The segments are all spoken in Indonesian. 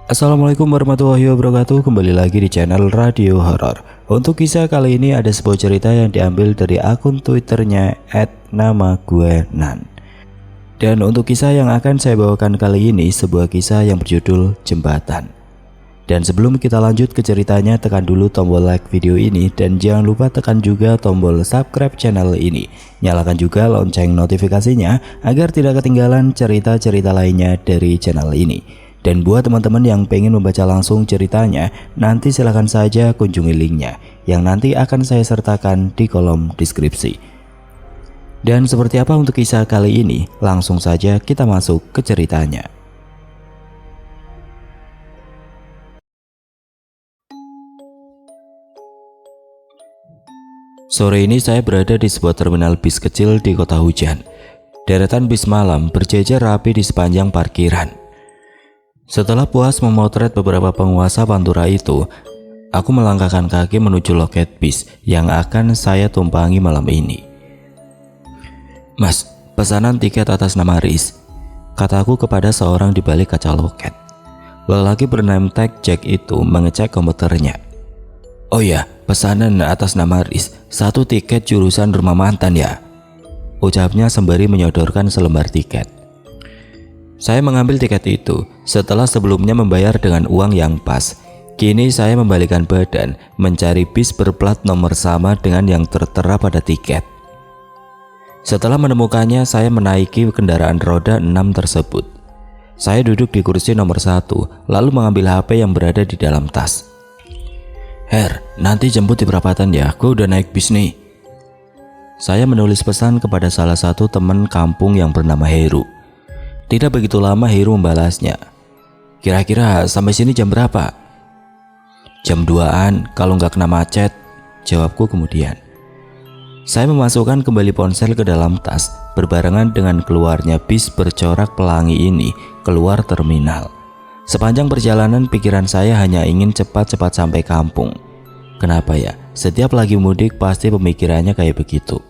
Assalamualaikum warahmatullahi wabarakatuh. Kembali lagi di channel Radio Horor. Untuk kisah kali ini ada sebuah cerita yang diambil dari akun Twitternya @namaguenan. Dan untuk kisah yang akan saya bawakan kali ini sebuah kisah yang berjudul Jembatan. Dan sebelum kita lanjut ke ceritanya, tekan dulu tombol like video ini dan jangan lupa tekan juga tombol subscribe channel ini. Nyalakan juga lonceng notifikasinya agar tidak ketinggalan cerita-cerita lainnya dari channel ini. Dan buat teman-teman yang pengen membaca langsung ceritanya, nanti silahkan saja kunjungi linknya yang nanti akan saya sertakan di kolom deskripsi. Dan seperti apa untuk kisah kali ini? Langsung saja kita masuk ke ceritanya. Sore ini saya berada di sebuah terminal bis kecil di kota hujan. Deretan bis malam berjejer rapi di sepanjang parkiran. Setelah puas memotret beberapa penguasa Pantura itu, aku melangkahkan kaki menuju loket bis yang akan saya tumpangi malam ini. "Mas, pesanan tiket atas nama Riz," kataku kepada seorang di balik kaca loket. Lelaki bername tag Jack itu mengecek komputernya. "Oh ya, pesanan atas nama Riz, 1 tiket jurusan rumah mantan ya," ucapnya sembari menyodorkan selembar tiket. Saya mengambil tiket itu setelah sebelumnya membayar dengan uang yang pas. Kini saya membalikan badan mencari bis berplat nomor sama dengan yang tertera pada tiket. Setelah menemukannya, saya menaiki kendaraan roda 6 tersebut. Saya duduk di kursi nomor 1 lalu mengambil HP yang berada di dalam tas. "Her, nanti jemput di perapatan ya, gue udah naik bis nih." Saya menulis pesan kepada salah satu teman kampung yang bernama Heru. Tidak begitu lama Heru membalasnya. "Kira-kira sampai sini jam berapa?" "Jam 2-an kalau nggak kena macet," jawabku kemudian. Saya memasukkan kembali ponsel ke dalam tas berbarengan dengan keluarnya bis bercorak pelangi ini keluar terminal. Sepanjang perjalanan pikiran saya hanya ingin cepat-cepat sampai kampung. Kenapa ya? Setiap lagi mudik pasti pemikirannya kayak begitu.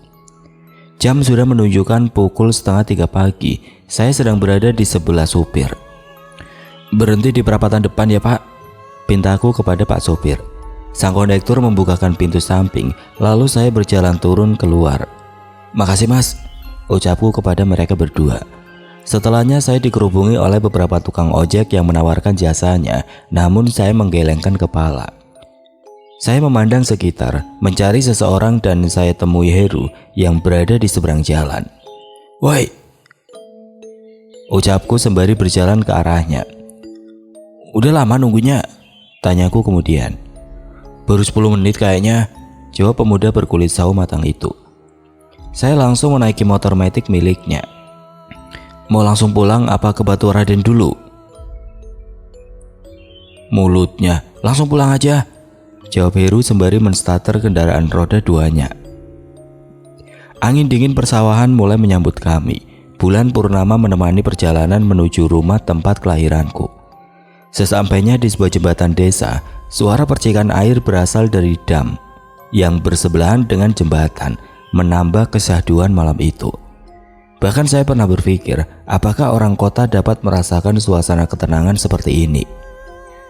Jam sudah menunjukkan pukul 2:30 pagi. Saya sedang berada di sebelah supir. "Berhenti di perapatan depan ya Pak," pintaku kepada Pak sopir. Sang kondektur membukakan pintu samping, lalu saya berjalan turun keluar. "Makasih Mas," ucapku kepada mereka berdua. Setelahnya saya dikerubungi oleh beberapa tukang ojek yang menawarkan jasanya, namun saya menggelengkan kepala. Saya memandang sekitar, mencari seseorang dan saya temui Heru yang berada di seberang jalan. "Woi," ucapku sembari berjalan ke arahnya. "Udah lama nunggunya?" tanyaku kemudian. "Baru 10 menit kayaknya," jawab pemuda berkulit sawo matang itu. Saya langsung menaiki motor metik miliknya. "Mau langsung pulang apa ke Batu Raden dulu?" "Mulutnya, langsung pulang aja," jawab Heru sembari menstarter kendaraan roda 2-nya. Angin dingin persawahan mulai menyambut kami. Bulan purnama menemani perjalanan menuju rumah tempat kelahiranku. Sesampainya di sebuah jembatan desa, suara percikan air berasal dari dam yang bersebelahan dengan jembatan, menambah kesyahduan malam itu. Bahkan saya pernah berpikir, apakah orang kota dapat merasakan suasana ketenangan seperti ini?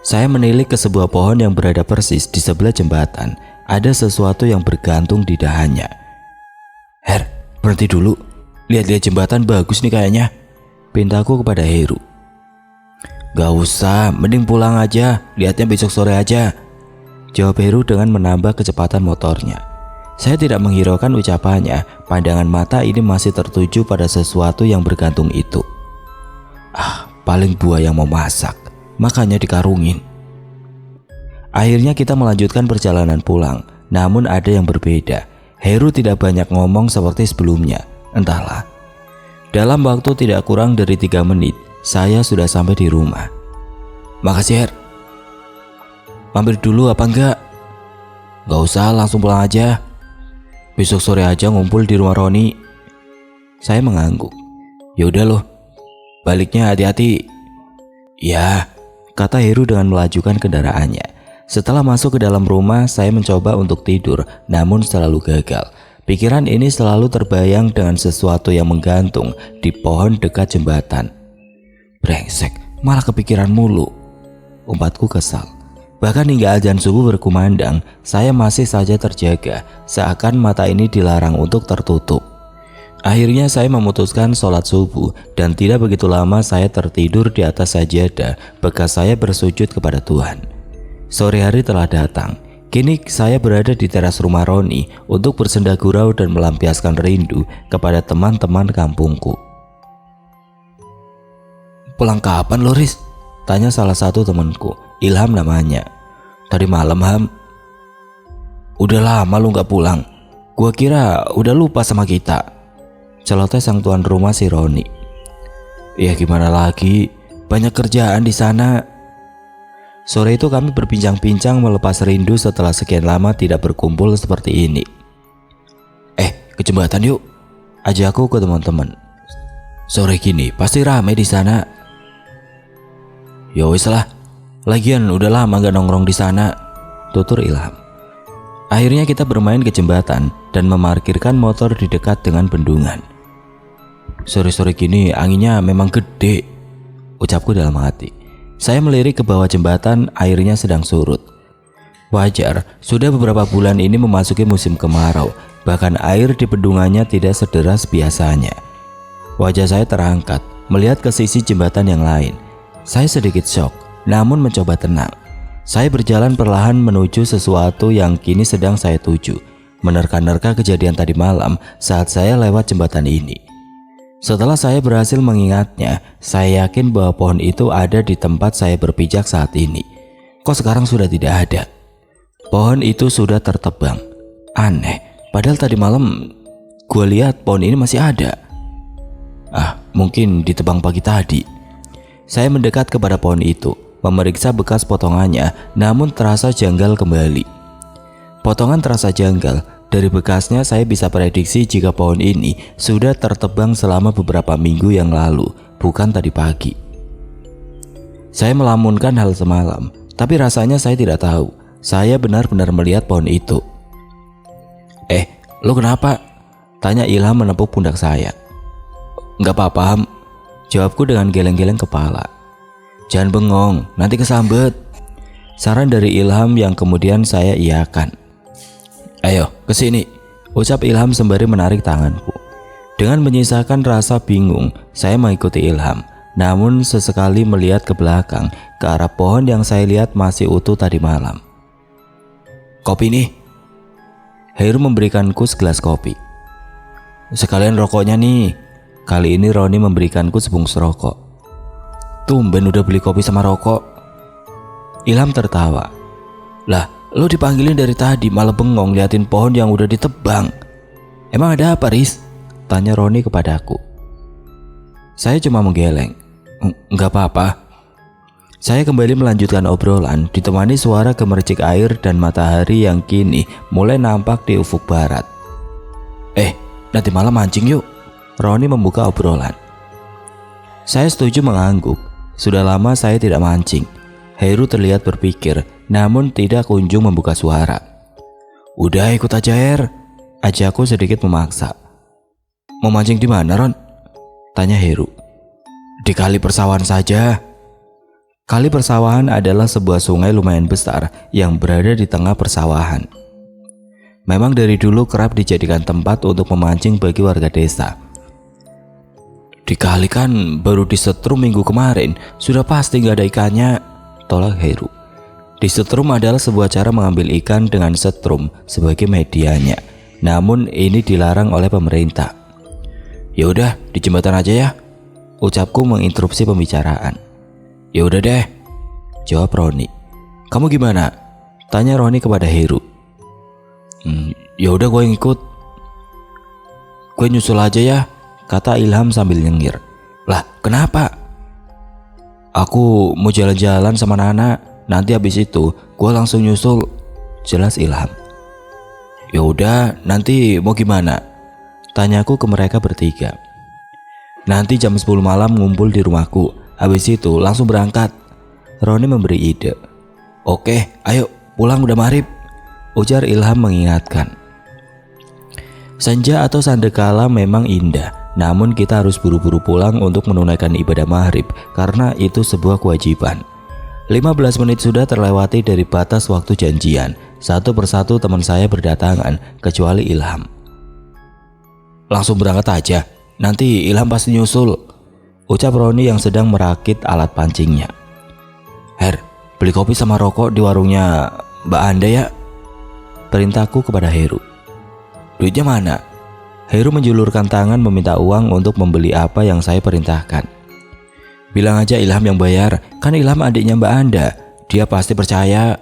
Saya menilik ke sebuah pohon yang berada persis di sebelah jembatan. Ada sesuatu yang bergantung di dahannya. "Her, berhenti dulu. Lihat-lihat jembatan bagus nih kayaknya," pintaku kepada Heru. "Gak usah, mending pulang aja. Lihatnya besok sore aja," jawab Heru dengan menambah kecepatan motornya. Saya tidak menghiraukan ucapannya. Pandangan mata ini masih tertuju pada sesuatu yang bergantung itu. Paling buah yang mau masak, makanya dikarungin. Akhirnya kita melanjutkan perjalanan pulang. Namun ada yang berbeda. Heru tidak banyak ngomong seperti sebelumnya. Entahlah. Dalam waktu tidak kurang dari 3 menit, saya sudah sampai di rumah. "Makasih Her. Mampir dulu apa enggak?" "Gak usah, langsung pulang aja. Besok sore aja ngumpul di rumah Roni." Saya mengangguk. "Yaudah loh, baliknya hati-hati." "Ya," kata Heru dengan melajukan kendaraannya. Setelah masuk ke dalam rumah, saya mencoba untuk tidur, namun selalu gagal. Pikiran ini selalu terbayang dengan sesuatu yang menggantung di pohon dekat jembatan. Brengsek, malah kepikiran mulu. umpatku kesal. Bahkan hingga azan subuh berkumandang, saya masih saja terjaga, seakan mata ini dilarang untuk tertutup. Akhirnya saya memutuskan sholat subuh dan tidak begitu lama saya tertidur di atas sajadah bekas saya bersujud kepada Tuhan. Sore hari telah datang. Kini saya berada di teras rumah Roni untuk bersenda gurau dan melampiaskan rindu kepada teman-teman kampungku. "Pulang kapan lo, Riz?" tanya salah satu temanku, Ilham namanya. "Tadi malam, Ham." "Udah lama lu gak pulang. Gua kira udah lupa sama kita," celoteh sang tuan rumah si Roni. "Ya gimana lagi, banyak kerjaan di sana." Sore itu kami berbincang-bincang melepas rindu setelah sekian lama tidak berkumpul seperti ini. Ke jembatan yuk," ajakku ke teman-teman. "Sore gini pasti ramai di sana." "Ya wis lah, lagian udah lama gak nongkrong di sana," tutur Ilham. Akhirnya kita bermain ke jembatan dan memarkirkan motor di dekat dengan bendungan. "Sore-sore gini anginnya memang gede," ucapku dalam hati. Saya melirik ke bawah jembatan, airnya sedang surut. Wajar, sudah beberapa bulan ini memasuki musim kemarau, bahkan air di bendungannya tidak sederas biasanya. Wajah saya terangkat melihat ke sisi jembatan yang lain. Saya sedikit syok, namun mencoba tenang. Saya berjalan perlahan menuju sesuatu yang kini sedang saya tuju, menerka-nerka kejadian tadi malam saat saya lewat jembatan ini. Setelah saya berhasil mengingatnya, saya yakin bahwa pohon itu ada di tempat saya berpijak saat ini. Kok sekarang sudah tidak ada? Pohon itu sudah tertebang. Aneh, padahal tadi malam gue lihat pohon ini masih ada. Mungkin ditebang pagi tadi. Saya mendekat kepada pohon itu, memeriksa bekas potongannya, namun terasa janggal kembali. Potongan terasa janggal. Dari bekasnya saya bisa prediksi jika pohon ini sudah tertebang selama beberapa minggu yang lalu, bukan tadi pagi. Saya melamunkan hal semalam, tapi rasanya saya tidak tahu. Saya benar-benar melihat pohon itu. "Lo kenapa?" tanya Ilham menepuk pundak saya. "Nggak apa-apa, Ham," jawabku dengan geleng-geleng kepala. "Jangan bengong, nanti kesambet," saran dari Ilham yang kemudian saya iakan. "Ayo, kesini," ucap Ilham sembari menarik tanganku. Dengan menyisakan rasa bingung, saya mengikuti Ilham. Namun sesekali melihat ke belakang, ke arah pohon yang saya lihat masih utuh tadi malam. "Kopi nih." Heru memberikanku segelas kopi. "Sekalian rokoknya nih." Kali ini Roni memberikanku sebungkus rokok. "Tumben udah beli kopi sama rokok." Ilham tertawa. "Lah, lo dipanggilin dari tadi malah bengong liatin pohon yang udah ditebang. Emang ada apa, Riz?" tanya Roni kepadaku. Saya cuma menggeleng. "Nggak apa-apa." Saya kembali melanjutkan obrolan ditemani suara gemercik air dan matahari yang kini mulai nampak di ufuk barat. Nanti malam mancing yuk," Roni membuka obrolan. Saya setuju mengangguk. Sudah lama saya tidak mancing. Heru terlihat berpikir, namun tidak kunjung membuka suara. "Udah ikut aja, Her," ajakku sedikit memaksa. "Mau mancing di mana, Ron?" tanya Heru. "Di kali persawahan saja." Kali persawahan adalah sebuah sungai lumayan besar yang berada di tengah persawahan. Memang dari dulu kerap dijadikan tempat untuk memancing bagi warga desa. "Di kali kan baru disetrum minggu kemarin, sudah pasti gak ada ikannya," tolak Heru. Disetrum adalah sebuah cara mengambil ikan dengan setrum sebagai medianya. Namun ini dilarang oleh pemerintah. "Ya udah, di jembatan aja ya," ucapku menginterupsi pembicaraan. "Ya udah deh," jawab Roni. "Kamu gimana?" tanya Roni kepada Heru. "Ya udah gue ngikut." "Gue nyusul aja ya," kata Ilham sambil nyengir. "Lah, kenapa?" "Aku mau jalan-jalan sama Nana. Nanti habis itu gue langsung nyusul," jelas Ilham. "Ya udah, nanti mau gimana?" tanyaku ke mereka bertiga. "Nanti jam 10 malam ngumpul di rumahku. Habis itu langsung berangkat," Roni memberi ide. "Oke, ayo pulang udah maghrib," ujar Ilham mengingatkan. Senja atau sandekala memang indah, namun kita harus buru-buru pulang untuk menunaikan ibadah maghrib karena itu sebuah kewajiban. 15 menit sudah terlewati dari batas waktu janjian. Satu persatu teman saya berdatangan, kecuali Ilham. Langsung berangkat aja, nanti Ilham pasti nyusul, ucap Roni yang sedang merakit alat pancingnya. Her, beli kopi sama rokok di warungnya Mbak Anda ya, perintahku kepada Heru. Duitnya mana? Heru menjulurkan tangan meminta uang untuk membeli apa yang saya perintahkan. Bilang aja Ilham yang bayar, kan Ilham adiknya Mbak Anda, dia pasti percaya,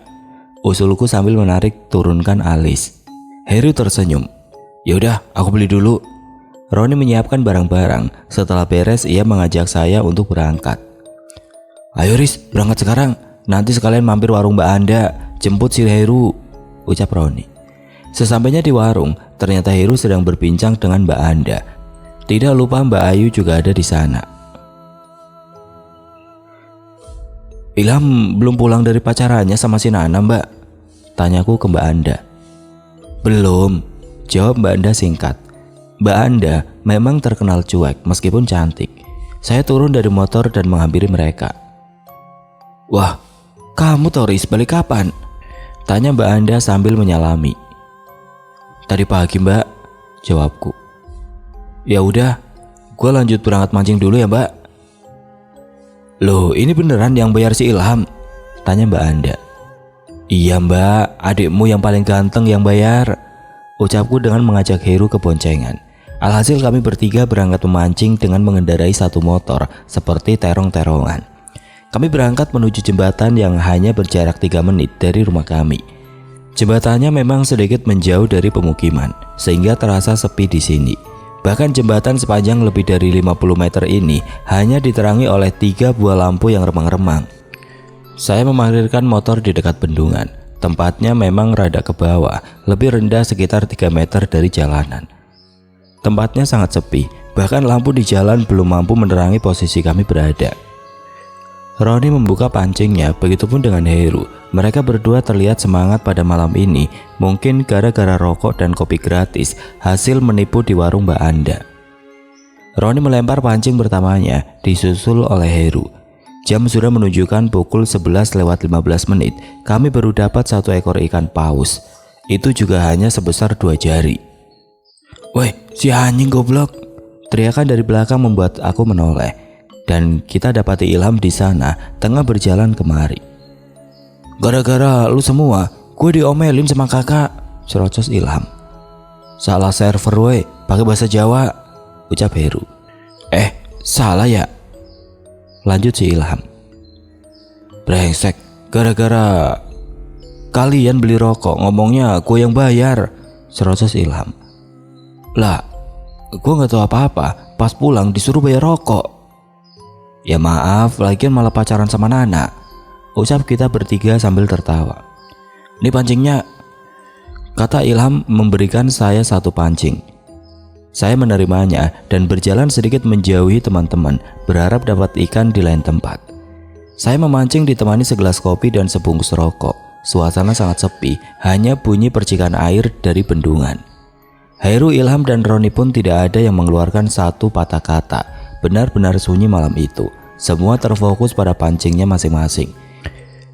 usulku sambil menarik turunkan alis. Heru tersenyum. Yaudah, aku beli dulu. Roni menyiapkan barang-barang. Setelah beres, ia mengajak saya untuk berangkat. Ayo Riz, berangkat sekarang. Nanti sekalian mampir warung Mbak Anda, jemput si Heru, ucap Roni. Sesampainya di warung, ternyata Heru sedang berbincang dengan Mbak Anda. Tidak lupa Mbak Ayu juga ada di sana. Ilham belum pulang dari pacarannya sama si Nana, Mbak, tanyaku ke Mbak Anda. Belum, jawab Mbak Anda singkat. Mbak Anda memang terkenal cuek meskipun cantik. Saya turun dari motor dan menghampiri mereka. Wah, kamu Toris balik kapan? Tanya Mbak Anda sambil menyalami. Tadi pagi Mbak, jawabku. Ya udah, gue lanjut berangkat mancing dulu ya Mbak. Loh, ini beneran yang bayar si Ilham? Tanya Mbak Anda. Iya Mbak, adikmu yang paling ganteng yang bayar, ucapku dengan mengajak Heru ke boncengan. Alhasil kami bertiga berangkat memancing dengan mengendarai satu motor seperti terong-terongan. Kami berangkat menuju jembatan yang hanya berjarak 3 menit dari rumah kami. Jembatannya memang sedikit menjauh dari pemukiman, sehingga terasa sepi di sini. Bahkan jembatan sepanjang lebih dari 50 meter ini hanya diterangi oleh 3 buah lampu yang remang-remang. Saya memarkirkan motor di dekat bendungan. Tempatnya memang rada ke bawah, lebih rendah sekitar 3 meter dari jalanan. Tempatnya sangat sepi, bahkan lampu di jalan belum mampu menerangi posisi kami berada. Roni membuka pancingnya, begitupun dengan Heru. Mereka berdua terlihat semangat pada malam ini, mungkin gara-gara rokok dan kopi gratis hasil menipu di warung Mbak Anda. Roni melempar pancing pertamanya, disusul oleh Heru. Jam sudah menunjukkan pukul 11:15 menit. Kami baru dapat 1 ekor ikan paus. Itu juga hanya sebesar 2 jari. Woi, si anjing goblok! Teriakan dari belakang membuat aku menoleh. Dan kita dapati Ilham di sana tengah berjalan kemari. Gara-gara lu semua, gue diomelin sama kakak, serocos Ilham. Salah server weh, pakai bahasa Jawa, ucap Heru. Salah ya? Lanjut si Ilham. Brengsek, gara-gara kalian beli rokok ngomongnya gue yang bayar, serocos Ilham. Lah, gue gak tahu apa-apa, pas pulang disuruh bayar rokok. Ya maaf, lagian malah pacaran sama Nana, ucap kita bertiga sambil tertawa. Ini pancingnya, kata Ilham memberikan saya 1 pancing. Saya menerimanya dan berjalan sedikit menjauhi teman-teman, berharap dapat ikan di lain tempat. Saya memancing ditemani segelas kopi dan sebungkus rokok. Suasana sangat sepi, hanya bunyi percikan air dari bendungan. Heru, Ilham dan Roni pun tidak ada yang mengeluarkan satu patah kata. Benar-benar sunyi malam itu. Semua terfokus pada pancingnya masing-masing.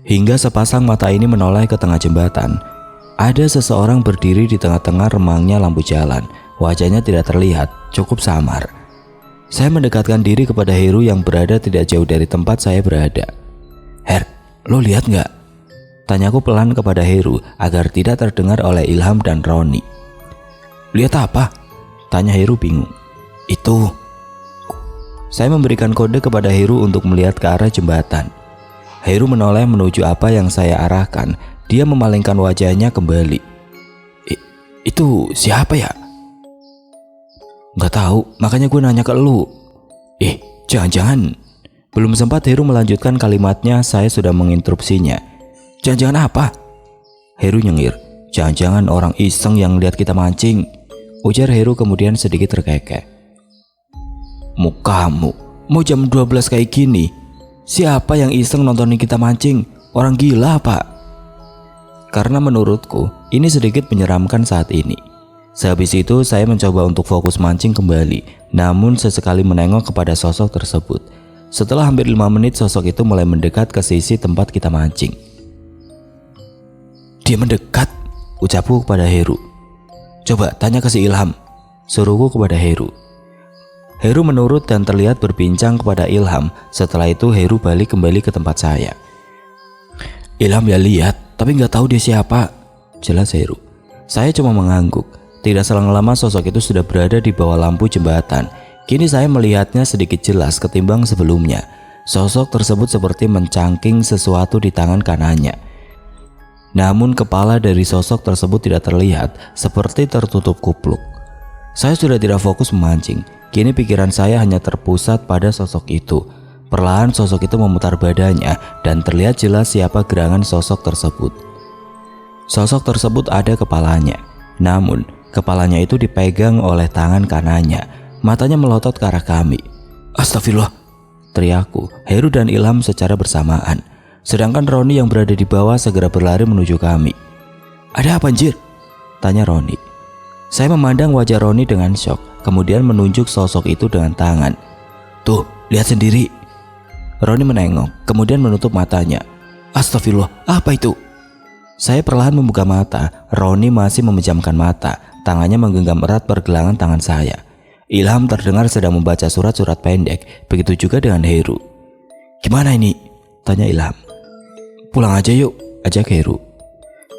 Hingga sepasang mata ini menoleh ke tengah jembatan. Ada seseorang berdiri di tengah-tengah remangnya lampu jalan. Wajahnya tidak terlihat, cukup samar. Saya mendekatkan diri kepada Heru yang berada tidak jauh dari tempat saya berada. Her, lo lihat nggak? Tanyaku pelan kepada Heru agar tidak terdengar oleh Ilham dan Roni. Lihat apa? Tanya Heru bingung. Itu. Saya memberikan kode kepada Heru untuk melihat ke arah jembatan. Heru menoleh menuju apa yang saya arahkan. Dia memalingkan wajahnya kembali. Itu siapa ya? Gak tahu, makanya gue nanya ke lu. Jangan-jangan. Belum sempat Heru melanjutkan kalimatnya, saya sudah menginterupsinya. Jangan-jangan apa? Heru nyengir. Jangan-jangan orang iseng yang lihat kita mancing, ujar Heru kemudian sedikit terkekeh. Mukamu, mau jam 12 kayak gini? Siapa yang iseng nontonin kita mancing? Orang gila apa? Karena menurutku ini sedikit menyeramkan saat ini. Sehabis itu saya mencoba untuk fokus mancing kembali, namun sesekali menengok kepada sosok tersebut. Setelah hampir 5 menit sosok itu mulai mendekat ke sisi tempat kita mancing. Dia mendekat, ucapku kepada Heru. Coba tanya ke si Ilham, suruhku kepada Heru. Heru menurut dan terlihat berbincang kepada Ilham. Setelah itu Heru balik kembali ke tempat saya. Ilham ya lihat, tapi nggak tahu dia siapa, jelas Heru. Saya cuma mengangguk. Tidak selang lama sosok itu sudah berada di bawah lampu jembatan. Kini saya melihatnya sedikit jelas ketimbang sebelumnya. Sosok tersebut seperti mencangking sesuatu di tangan kanannya. Namun kepala dari sosok tersebut tidak terlihat, seperti tertutup kupluk. Saya sudah tidak fokus memancing. Kini pikiran saya hanya terpusat pada sosok itu. Perlahan sosok itu memutar badannya dan terlihat jelas siapa gerangan sosok tersebut. Sosok tersebut ada kepalanya. Namun kepalanya itu dipegang oleh tangan kanannya. Matanya melotot ke arah kami. Astagfirullah, teriakku. Heru dan Ilham secara bersamaan. Sedangkan Roni yang berada di bawah segera berlari menuju kami. Ada apa anjir? Tanya Roni. Saya memandang wajah Roni dengan syok, kemudian menunjuk sosok itu dengan tangan. Tuh, lihat sendiri. Roni menengok, kemudian menutup matanya. Astagfirullah, apa itu? Saya perlahan membuka mata. Roni masih memejamkan mata. Tangannya menggenggam erat pergelangan tangan saya. Ilham terdengar sedang membaca surat-surat pendek. Begitu juga dengan Heru. Gimana ini? Tanya Ilham. Pulang aja yuk, ajak Heru.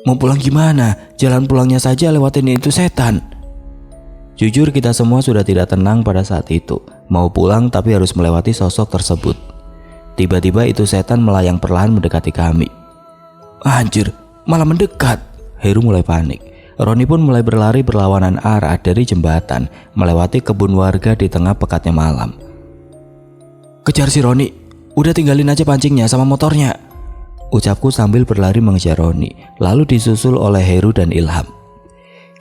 Mau pulang gimana? Jalan pulangnya saja lewatin itu setan. Jujur kita semua sudah tidak tenang pada saat itu. Mau pulang tapi harus melewati sosok tersebut. Tiba-tiba itu setan melayang perlahan mendekati kami. Anjir, malah mendekat. Heru mulai panik. Roni pun mulai berlari berlawanan arah dari jembatan, melewati kebun warga di tengah pekatnya malam. Kejar si Roni, udah tinggalin aja pancingnya sama motornya, ucapku sambil berlari mengejar Roni, lalu disusul oleh Heru dan Ilham.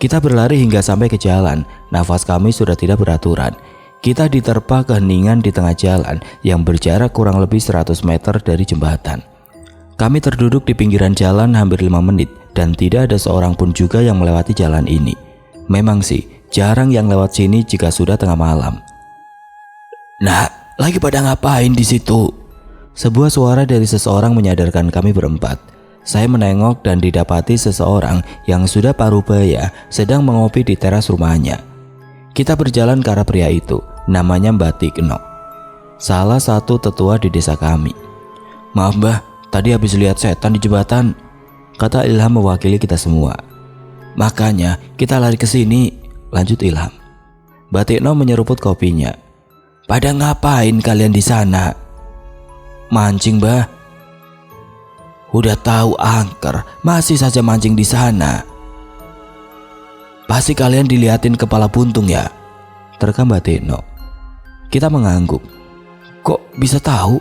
Kita berlari hingga sampai ke jalan. Nafas kami sudah tidak beraturan. Kita diterpa keheningan di tengah jalan yang berjarak kurang lebih 100 meter dari jembatan. Kami terduduk di pinggiran jalan hampir 5 menit dan tidak ada seorang pun juga yang melewati jalan ini. Memang sih, jarang yang lewat sini jika sudah tengah malam. Nah, lagi pada ngapain di situ? Sebuah suara dari seseorang menyadarkan kami berempat. Saya menengok dan didapati seseorang yang sudah parubaya sedang mengopi di teras rumahnya. Kita berjalan ke arah pria itu, namanya Mbak Tikno, salah satu tetua di desa kami. Maaf Mbah, tadi habis lihat setan di jembatan, kata Ilham mewakili kita semua. Makanya kita lari ke sini, lanjut Ilham. Mbak Tikno menyeruput kopinya. Pada ngapain kalian di sana? Mancing Mbah. Udah tahu angker, masih saja mancing di sana. Pasti kalian dilihatin kepala buntung ya, terka Mbak Tikno. Kita mengangguk. Kok bisa tahu?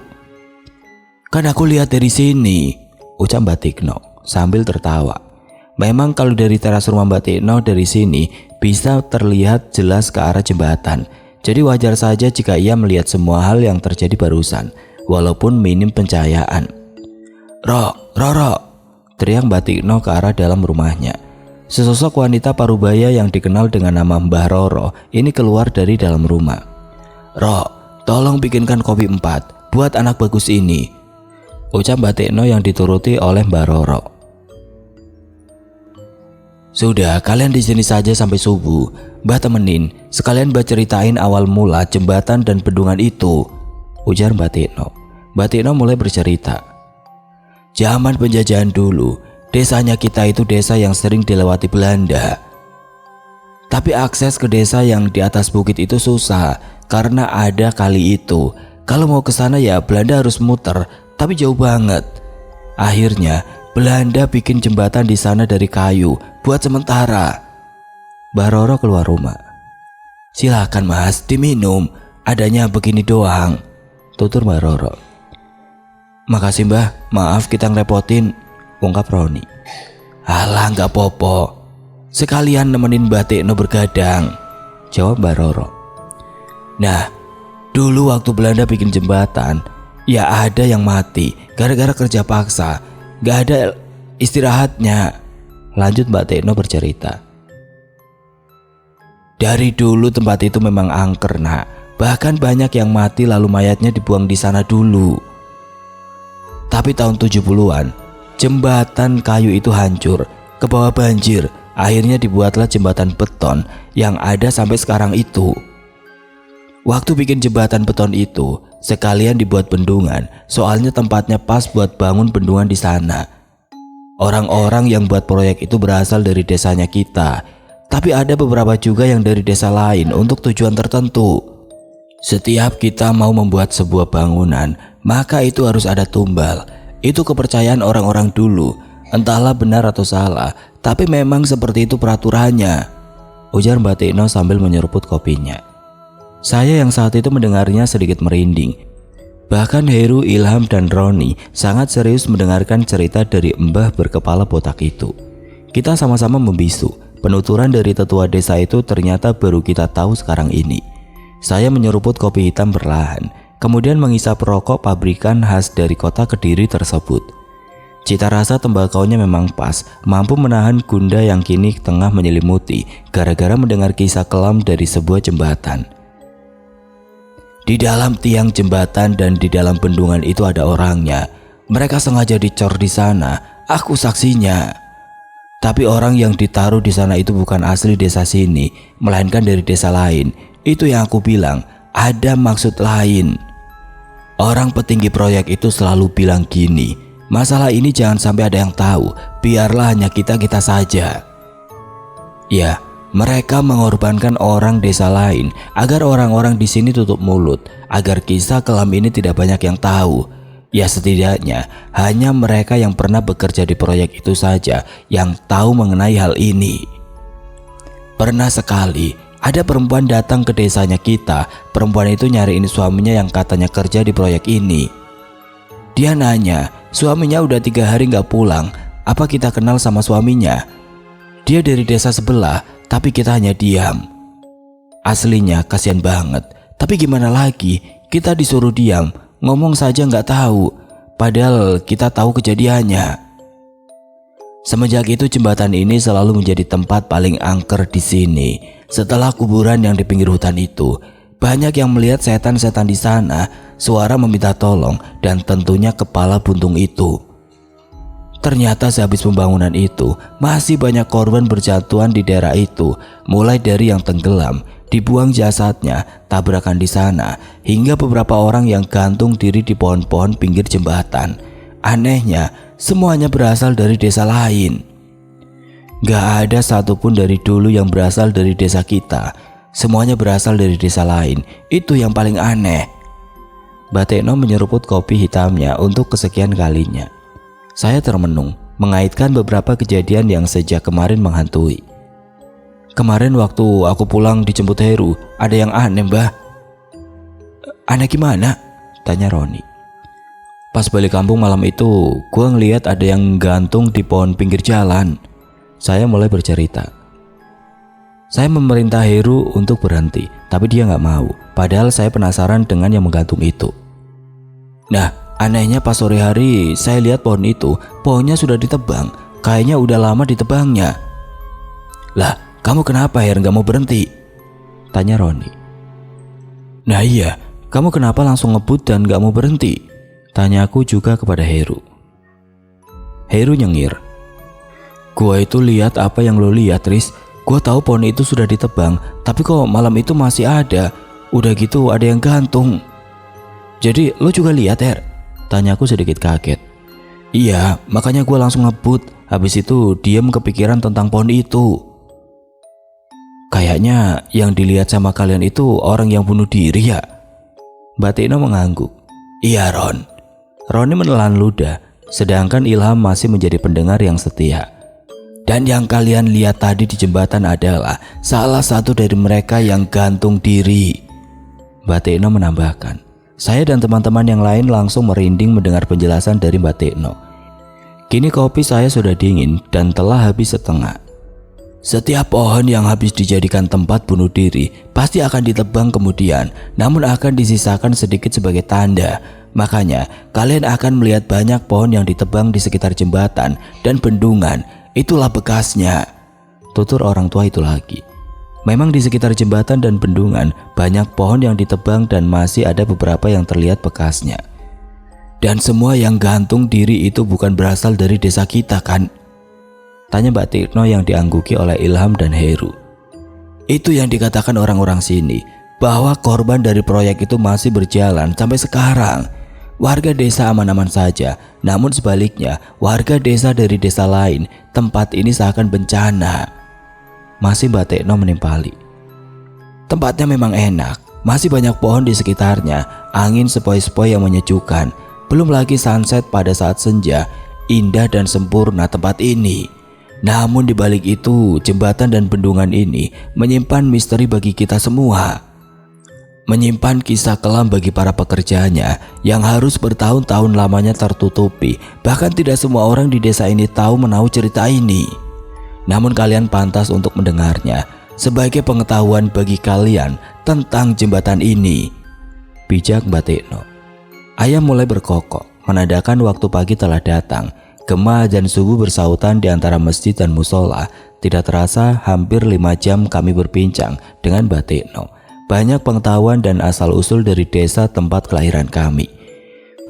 Kan aku lihat dari sini, ucap Mbak Tikno sambil tertawa. Memang kalau dari teras rumah Mbak Tikno dari sini bisa terlihat jelas ke arah jembatan. Jadi wajar saja jika ia melihat semua hal yang terjadi barusan, walaupun minim pencahayaan. Roro, teriak Mbak Tikno ke arah dalam rumahnya. Sesosok wanita parubaya yang dikenal dengan nama Mbah Roro ini keluar dari dalam rumah. Tolong bikinkan kopi 4 buat anak bagus ini, ucap Mbak Tikno yang dituruti oleh Mbah Roro. Sudah, kalian di sini saja sampai subuh. Mbah temenin, sekalian Mbah ceritain awal mula jembatan dan bendungan itu, ujar Mbak Tikno. Mbak Tikno mulai bercerita. Zaman penjajahan dulu, desanya kita itu desa yang sering dilewati Belanda. Tapi akses ke desa yang di atas bukit itu susah karena ada kali itu. Kalau mau ke sana ya Belanda harus muter, tapi jauh banget. Akhirnya Belanda bikin jembatan di sana dari kayu buat sementara. Mbah Roro keluar rumah. Silakan Mas, diminum. Adanya begini doang, tutur Mbah Roro. Makasih Mbah, maaf kita ngerepotin, ungkap Roni. Alah nggak popo, sekalian nemenin Mbak Tikno bergadang, jawab Mbah Roro. Nah, dulu waktu Belanda bikin jembatan, ya ada yang mati gara-gara kerja paksa, gak ada istirahatnya, lanjut Mbak Tikno bercerita. Dari dulu tempat itu memang angker nak, Bahkan banyak yang mati lalu mayatnya dibuang di sana dulu. Tapi tahun 70-an, jembatan kayu itu hancur, ke bawah banjir. Akhirnya dibuatlah jembatan beton yang ada sampai sekarang itu. Waktu bikin jembatan beton itu, sekalian dibuat bendungan, soalnya tempatnya pas buat bangun bendungan di sana. Orang-orang yang buat proyek itu berasal dari desanya kita, tapi ada beberapa juga yang dari desa lain untuk tujuan tertentu. Setiap kita mau membuat sebuah bangunan, maka itu harus ada tumbal. Itu kepercayaan orang-orang dulu, entahlah benar atau salah, tapi memang seperti itu peraturannya, ujar Mbak Tekno sambil menyeruput kopinya. Saya yang saat itu mendengarnya sedikit merinding. Bahkan Heru, Ilham, dan Roni sangat serius mendengarkan cerita dari Mbah berkepala botak itu. Kita sama-sama membisu. Penuturan dari tetua desa itu ternyata baru kita tahu sekarang ini. Saya menyeruput kopi hitam perlahan, kemudian mengisap rokok pabrikan khas dari kota Kediri tersebut. Cita rasa tembakaunya memang pas, mampu menahan gundah yang kini tengah menyelimuti gara-gara mendengar kisah kelam dari sebuah jembatan. Di dalam tiang jembatan dan di dalam bendungan itu ada orangnya. Mereka sengaja dicor di sana, aku saksinya. Tapi orang yang ditaruh di sana itu bukan asli desa sini, melainkan dari desa lain. Itu yang aku bilang, ada maksud lain. Orang petinggi proyek itu selalu bilang gini, masalah ini jangan sampai ada yang tahu, biarlah hanya kita-kita saja. Ya, mereka mengorbankan orang desa lain agar orang-orang di sini tutup mulut, agar kisah kelam ini tidak banyak yang tahu. Ya setidaknya hanya mereka yang pernah bekerja di proyek itu saja yang tahu mengenai hal ini. Pernah sekali ada perempuan datang ke desanya kita. Perempuan itu nyariin suaminya yang katanya kerja di proyek ini. Dia nanya, suaminya udah 3 hari gak pulang, apa kita kenal sama suaminya? Dia dari desa sebelah, tapi kita hanya diam. Aslinya kasihan banget, tapi gimana lagi, kita disuruh diam, ngomong saja nggak tahu, padahal kita tahu kejadiannya. Semenjak itu jembatan ini selalu menjadi tempat paling angker di sini. Setelah kuburan yang di pinggir hutan itu, banyak yang melihat setan-setan di sana, suara meminta tolong, dan tentunya kepala buntung itu. Ternyata sehabis pembangunan itu, masih banyak korban berjatuhan di daerah itu, mulai dari yang tenggelam, dibuang jasadnya, tabrakan di sana, hingga beberapa orang yang gantung diri di pohon-pohon pinggir jembatan. Anehnya, semuanya berasal dari desa lain. Gak ada satupun dari dulu yang berasal dari desa kita. Semuanya berasal dari desa lain. Itu yang paling aneh. Mbak Tekno menyeruput kopi hitamnya untuk kesekian kalinya. Saya termenung, mengaitkan beberapa kejadian yang sejak kemarin menghantui. Kemarin waktu aku pulang dijemput Heru, ada yang aneh, Mbah. Aneh gimana? Tanya Roni. Pas balik kampung malam itu, gua ngeliat ada yang gantung di pohon pinggir jalan. Saya mulai bercerita. Saya memerintah Heru untuk berhenti, tapi dia nggak mau. Padahal saya penasaran dengan yang menggantung itu. Nah, anehnya pas sore hari saya lihat pohon itu, pohonnya sudah ditebang. Kayaknya udah lama ditebangnya. Lah, kamu kenapa Her nggak mau berhenti? Tanya Roni. Nah iya, kamu kenapa langsung ngebut dan nggak mau berhenti? Tanya aku juga kepada Heru. Heru nyengir. Gua itu lihat apa yang lo lihat, Riz. Gua tahu pohon itu sudah ditebang, tapi kok malam itu masih ada. Udah gitu ada yang gantung. Jadi lo juga lihat, Her? Tanyaku sedikit kaget. Iya, makanya gue langsung ngebut. Habis itu diam kepikiran tentang pohon itu. Kayaknya yang dilihat sama kalian itu orang yang bunuh diri ya? Mbak Tekno mengangguk. Iya Ron. Roni menelan ludah, sedangkan Ilham masih menjadi pendengar yang setia. Dan yang kalian lihat tadi di jembatan adalah salah satu dari mereka yang gantung diri. Mbak Tekno menambahkan. Saya dan teman-teman yang lain langsung merinding mendengar penjelasan dari Mbak Tekno. Kini kopi saya sudah dingin dan telah habis setengah. Setiap pohon yang habis dijadikan tempat bunuh diri pasti akan ditebang kemudian, namun akan disisakan sedikit sebagai tanda. Makanya kalian akan melihat banyak pohon yang ditebang di sekitar jembatan dan bendungan. Itulah bekasnya, tutur orang tua itu lagi. Memang di sekitar jembatan dan bendungan banyak pohon yang ditebang dan masih ada beberapa yang terlihat bekasnya. Dan semua yang gantung diri itu bukan berasal dari desa kita kan? Tanya Mbak Tirno yang diangguki oleh Ilham dan Heru. Itu yang dikatakan orang-orang sini, bahwa korban dari proyek itu masih berjalan sampai sekarang. Warga desa aman-aman saja, namun sebaliknya warga desa dari desa lain, tempat ini seakan bencana. Masih Mbak Tirno menimpali. Tempatnya memang enak, masih banyak pohon di sekitarnya, angin sepoi-sepoi yang menyejukkan. Belum lagi sunset pada saat senja, indah dan sempurna tempat ini. Namun di balik itu, jembatan dan bendungan ini menyimpan misteri bagi kita semua. Menyimpan kisah kelam bagi para pekerjanya yang harus bertahun-tahun lamanya tertutupi. Bahkan tidak semua orang di desa ini tahu menahu cerita ini. Namun kalian pantas untuk mendengarnya sebagai pengetahuan bagi kalian tentang jembatan ini. Bijak Mbak Tirno. Ayam mulai berkokok, menandakan waktu pagi telah datang. Gema dan subuh bersautan di antara masjid dan musola. Tidak terasa hampir 5 jam kami berbincang dengan Mbak Tirno. Banyak pengetahuan dan asal-usul dari desa tempat kelahiran kami.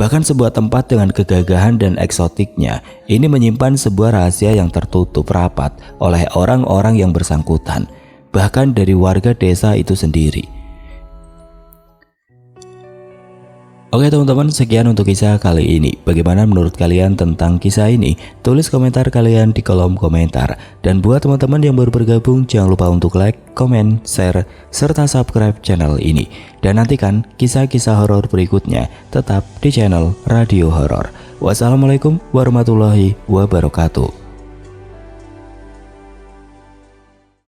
Bahkan sebuah tempat dengan kegagahan dan eksotiknya ini menyimpan sebuah rahasia yang tertutup rapat oleh orang-orang yang bersangkutan, bahkan dari warga desa itu sendiri. Oke teman-teman, sekian untuk kisah kali ini. Bagaimana menurut kalian tentang kisah ini? Tulis komentar kalian di kolom komentar. Dan buat teman-teman yang baru bergabung, jangan lupa untuk like, komen, share, serta subscribe channel ini. Dan nantikan kisah-kisah horor berikutnya tetap di channel Radio Horor. Wassalamualaikum warahmatullahi wabarakatuh.